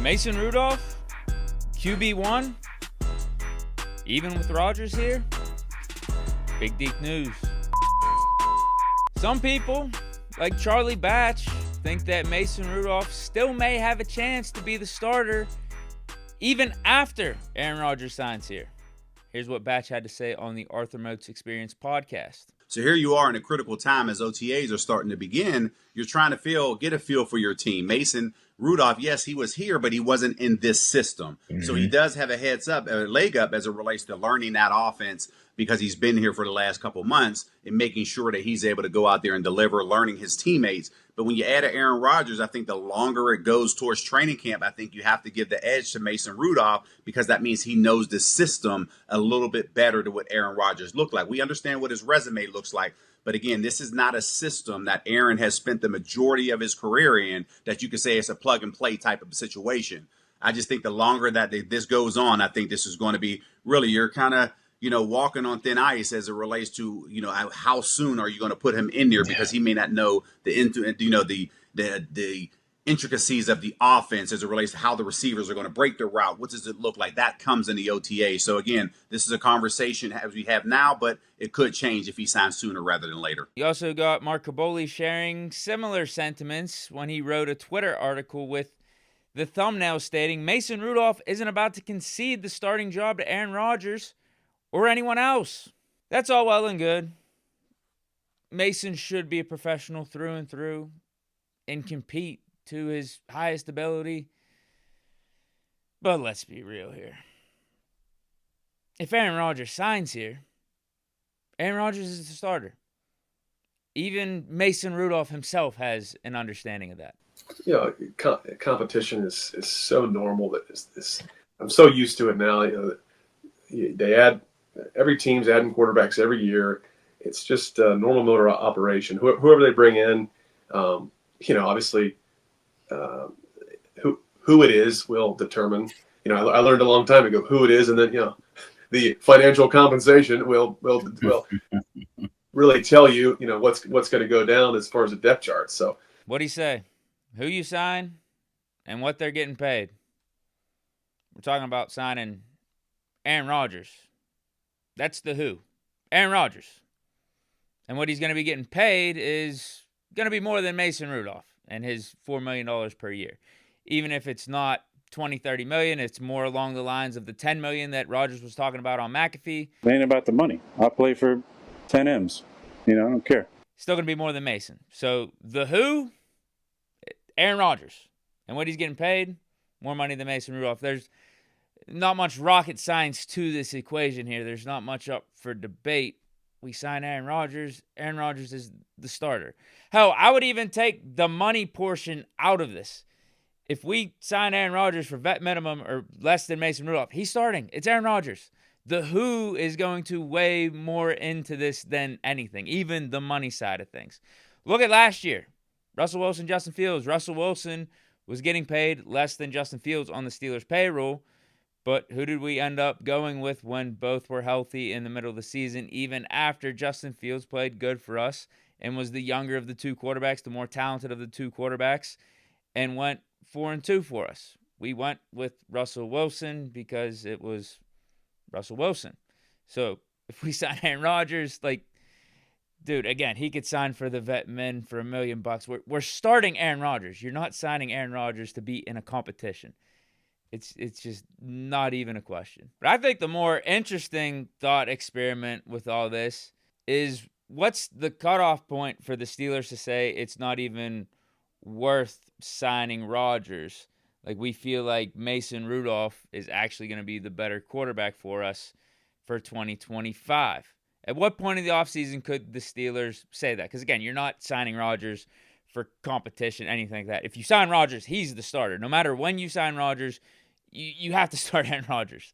Mason Rudolph, QB1, even with Rodgers here, big deep news. Some people, like Charlie Batch, think that Mason Rudolph still may have a chance to be the starter even after Aaron Rodgers signs here. Here's what Batch had to say on the Arthur Moats Experience podcast. So here you are in a critical time as OTAs are starting to begin. You're trying to get a feel for your team. Mason Rudolph, yes, he was here, but he wasn't in this system. Mm-hmm. So he does have a leg up as it relates to learning that offense because he's been here for the last couple months and making sure that he's able to go out there and deliver, learning his teammates. But when you add an Aaron Rodgers, I think the longer it goes towards training camp, I think you have to give the edge to Mason Rudolph because that means he knows the system a little bit better than what Aaron Rodgers looked like. We understand what his resume looks like. But again, this is not a system that Aaron has spent the majority of his career in that you could say it's a plug and play type of situation. I just think the longer that this goes on, I think this is going to be really, you're kind of, walking on thin ice as it relates to, how soon are you going to put him in there because he may not know the intricacies of the offense as it relates to how the receivers are going to break their route. What does it look like? That comes in the OTA. So again, this is a conversation as we have now, but it could change if he signs sooner rather than later. You also got Mark Caboli sharing similar sentiments when he wrote a Twitter article with the thumbnail stating Mason Rudolph isn't about to concede the starting job to Aaron Rodgers or anyone else. That's all well and good. Mason should be a professional through and through and compete to his highest ability. But let's be real here. If Aaron Rodgers signs here, Aaron Rodgers is the starter. Even Mason Rudolph himself has an understanding of that. Competition is so normal that I'm so used to it now. Every team's adding quarterbacks every year. It's just a normal motor operation. Whoever they bring in, obviously, who it is will determine. I learned a long time ago who it is, and then the financial compensation will really tell you what's going to go down as far as the depth chart. So what do you say? Who you sign and what they're getting paid? We're talking about signing Aaron Rodgers. That's the who. Aaron Rodgers. And what he's going to be getting paid is going to be more than Mason Rudolph and his $4 million per year. Even if it's not 20, 30 million, it's more along the lines of the 10 million that Rodgers was talking about on McAfee. It ain't about the money. I'll play for 10 M's. I don't care. Still going to be more than Mason. So the who, Aaron Rodgers. And what he's getting paid, more money than Mason Rudolph. There's not much rocket science to this equation here. There's not much up for debate. We sign Aaron Rodgers. Aaron Rodgers is the starter. Hell, I would even take the money portion out of this. If we sign Aaron Rodgers for vet minimum or less than Mason Rudolph, he's starting. It's Aaron Rodgers. The who is going to weigh more into this than anything, even the money side of things. Look at last year. Russell Wilson, Justin Fields. Russell Wilson was getting paid less than Justin Fields on the Steelers' payroll. But who did we end up going with when both were healthy in the middle of the season, even after Justin Fields played good for us and was the younger of the two quarterbacks, the more talented of the two quarterbacks, and went 4-2 for us? We went with Russell Wilson because it was Russell Wilson. So if we sign Aaron Rodgers, dude, again, he could sign for the vet men for $1 million. We're starting Aaron Rodgers. You're not signing Aaron Rodgers to be in a competition. It's just not even a question. But I think the more interesting thought experiment with all this is what's the cutoff point for the Steelers to say it's not even worth signing Rodgers? We feel like Mason Rudolph is actually going to be the better quarterback for us for 2025. At what point in the offseason could the Steelers say that? Because, again, you're not signing Rodgers for competition, anything like that. If you sign Rodgers, he's the starter. No matter when you sign Rodgers, you have to start Aaron Rodgers.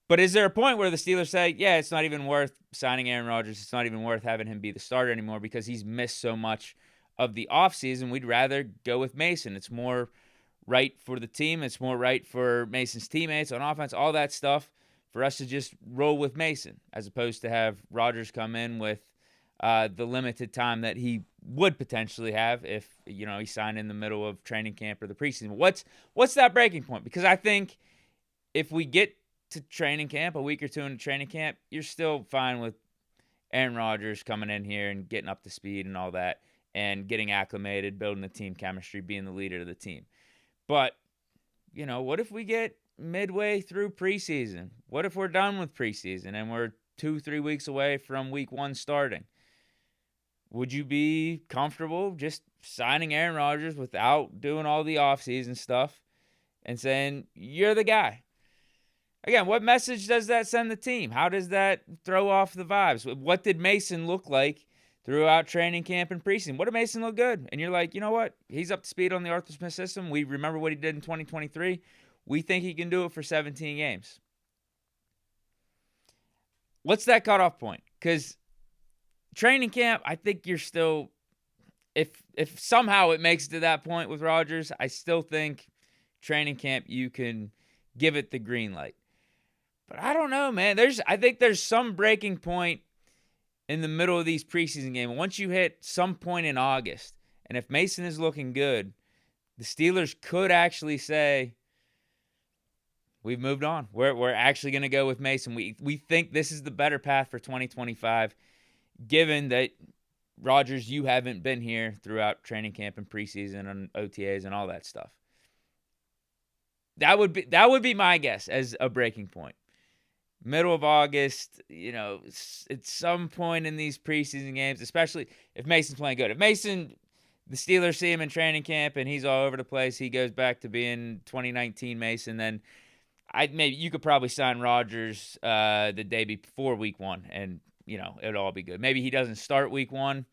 But is there a point where the Steelers say, yeah, it's not even worth signing Aaron Rodgers. It's not even worth having him be the starter anymore because he's missed so much of the offseason. We'd rather go with Mason. It's more right for the team. It's more right for Mason's teammates on offense, all that stuff, for us to just roll with Mason as opposed to have Rodgers come in with the limited time that he would potentially have if, he signed in the middle of training camp or the preseason. What's that breaking point? Because I think if we get to training camp, a week or two into training camp, you're still fine with Aaron Rodgers coming in here and getting up to speed and all that and getting acclimated, building the team chemistry, being the leader of the team. But, what if we get midway through preseason? What if we're done with preseason and we're 2-3 weeks away from week 1 starting? Would you be comfortable just signing Aaron Rodgers without doing all the offseason stuff and saying, you're the guy? Again, what message does that send the team? How does that throw off the vibes? What did Mason look like throughout training camp and preseason? What did Mason look good? And you're like, you know what? He's up to speed on the Arthur Smith system. We remember what he did in 2023. We think he can do it for 17 games. What's that cutoff point? Because training camp, I think you're still, if somehow it makes it to that point with Rodgers, I still think training camp you can give it the green light. But I don't know, man. I think there's some breaking point in the middle of these preseason games. Once you hit some point in August, and if Mason is looking good, the Steelers could actually say, we've moved on. We're actually going to go with Mason. We think this is the better path for 2025, given that, Rodgers, you haven't been here throughout training camp and preseason and OTAs and all that stuff. That would be my guess as a breaking point. Middle of August, at some point in these preseason games, especially if Mason's playing good. If the Steelers see him in training camp and he's all over the place, he goes back to being 2019 Mason, then maybe you could probably sign Rodgers the day before week 1 and, it'll all be good. Maybe he doesn't start week 1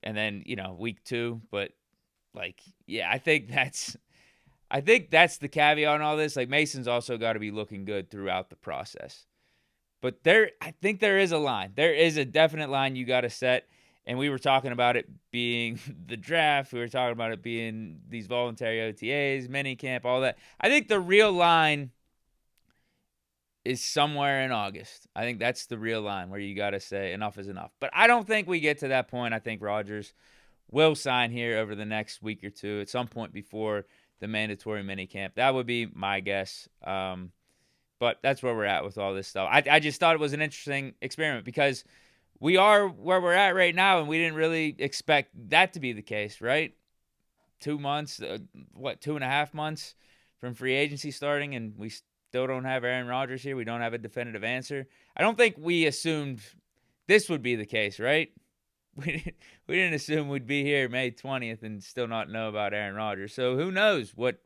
and then, week 2, but I think that's the caveat on all this. Mason's also got to be looking good throughout the process. But I think there is a line. There is a definite line you got to set. And we were talking about it being the draft. We were talking about it being these voluntary OTAs, minicamp, all that. I think the real line is somewhere in August. I think that's the real line where you got to say enough is enough. But I don't think we get to that point. I think Rodgers will sign here over the next week or two at some point before the mandatory minicamp. That would be my guess. But that's where we're at with all this stuff. I just thought it was an interesting experiment because we are where we're at right now, and we didn't really expect that to be the case, right? 2 months, 2.5 months from free agency starting, and we still don't have Aaron Rodgers here. We don't have a definitive answer. I don't think we assumed this would be the case, right? We didn't assume we'd be here May 20th and still not know about Aaron Rodgers. So who knows what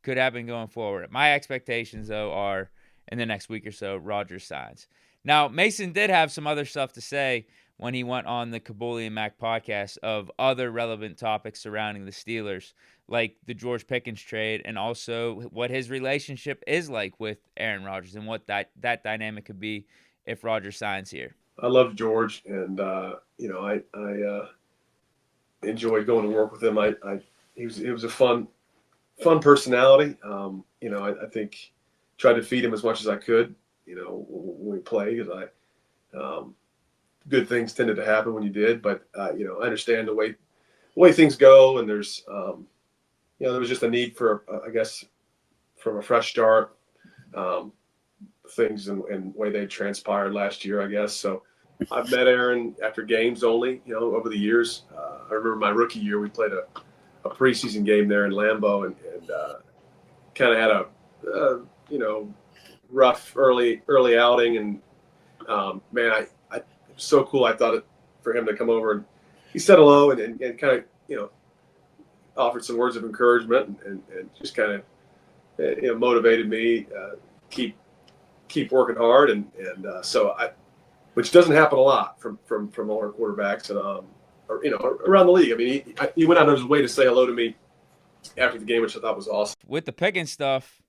could happen going forward. My expectations, though, are in the next week or so, Rodgers signs. Now, Mason did have some other stuff to say when he went on the Kabuli and Mac podcast of other relevant topics surrounding the Steelers, like the George Pickens trade and also what his relationship is like with Aaron Rodgers and what that dynamic could be if Rodgers signs here. I love George, and I enjoyed going to work with him. He was a fun personality. I think tried to feed him as much as I could. When we played, because good things tended to happen when you did. But I understand the way things go, and there's there was just a need for I guess from a fresh start. Things and way they transpired last year, I guess. So I've met Aaron after games only, over the years. I remember my rookie year, we played a preseason game there in Lambeau and kind of had a rough early outing. And man, it was so cool. I thought for him to come over and he said hello and kind of, offered some words of encouragement and just kind of, motivated me, keep working hard. And so which doesn't happen a lot from older quarterbacks around the league. I mean, he went out of his way to say hello to me after the game, which I thought was awesome. With the Pickens stuff,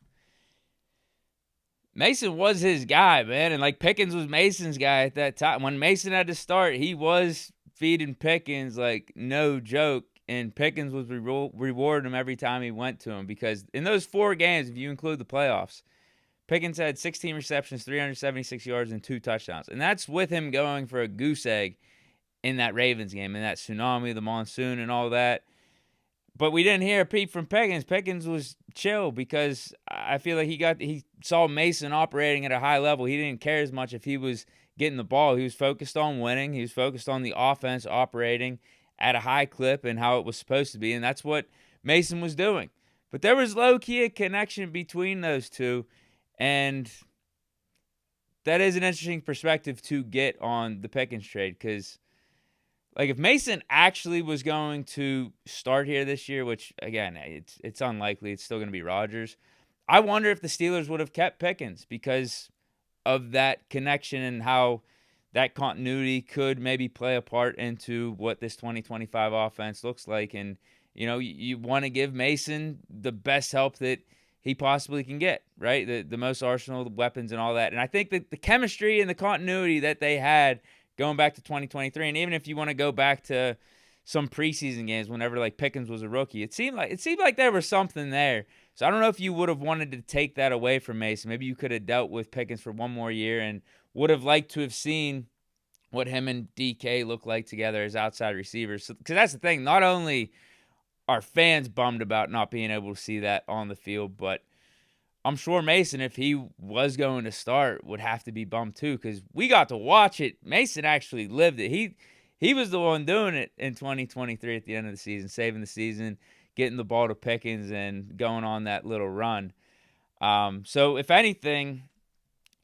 Mason was his guy, man. And Pickens was Mason's guy at that time. When Mason had to start, he was feeding Pickens no joke. And Pickens was rewarding him every time he went to him because in those 4 games, if you include the playoffs, Pickens had 16 receptions, 376 yards, and 2 touchdowns. And that's with him going for a goose egg in that Ravens game, in that tsunami, the monsoon, and all that. But we didn't hear a peep from Pickens. Pickens was chill because I feel like he saw Mason operating at a high level. He didn't care as much if he was getting the ball. He was focused on winning. He was focused on the offense operating at a high clip and how it was supposed to be, and that's what Mason was doing. But there was low-key a connection between those two, and that is an interesting perspective to get on the Pickens trade because, like, if Mason actually was going to start here this year, which, again, it's unlikely. It's still going to be Rodgers. I wonder if the Steelers would have kept Pickens because of that connection and how that continuity could maybe play a part into what this 2025 offense looks like. And, you want to give Mason the best help that he possibly can get, right? The most arsenal, the weapons and all that. And I think that the chemistry and the continuity that they had going back to 2023, and even if you want to go back to some preseason games whenever like Pickens was a rookie, it seemed like there was something there. So I don't know if you would have wanted to take that away from Mason. Maybe you could have dealt with Pickens for one more year and would have liked to have seen what him and DK look like together as outside receivers. Because that's the thing. Not only are fans bummed about not being able to see that on the field, but I'm sure Mason, if he was going to start, would have to be bummed too because we got to watch it. Mason actually lived it. He was the one doing it in 2023 at the end of the season, saving the season, getting the ball to Pickens, and going on that little run. So if anything,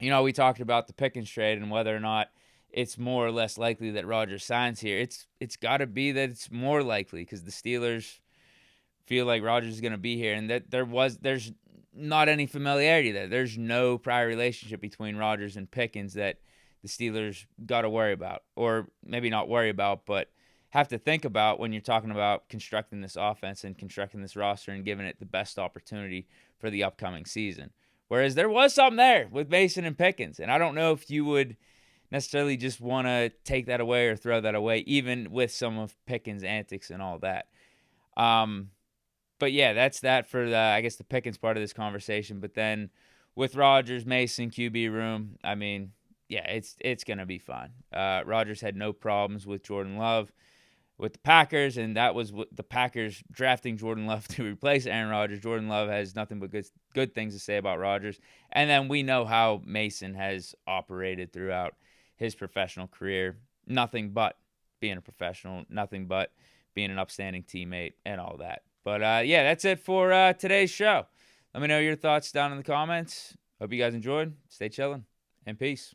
we talked about the Pickens trade and whether or not it's more or less likely that Rodgers signs here. It's got to be that it's more likely because the Steelers feel like Rodgers is going to be here, and that there's not any familiarity there. There's no prior relationship between Rodgers and Pickens that the Steelers got to worry about, or maybe not worry about, but have to think about when you're talking about constructing this offense and constructing this roster and giving it the best opportunity for the upcoming season. Whereas there was something there with Mason and Pickens, and I don't know if you would necessarily just want to take that away or throw that away, even with some of Pickens' antics and all that. But yeah, that's that for the Pickens part of this conversation. But then with Rodgers, Mason, QB room, I mean, yeah, it's gonna be fun. Rodgers had no problems with Jordan Love with the Packers, and that was the Packers drafting Jordan Love to replace Aaron Rodgers. Jordan Love has nothing but good things to say about Rodgers. And then we know how Mason has operated throughout his professional career. Nothing but being a professional, nothing but being an upstanding teammate and all that. But, yeah, that's it for today's show. Let me know your thoughts down in the comments. Hope you guys enjoyed. Stay chilling, and peace.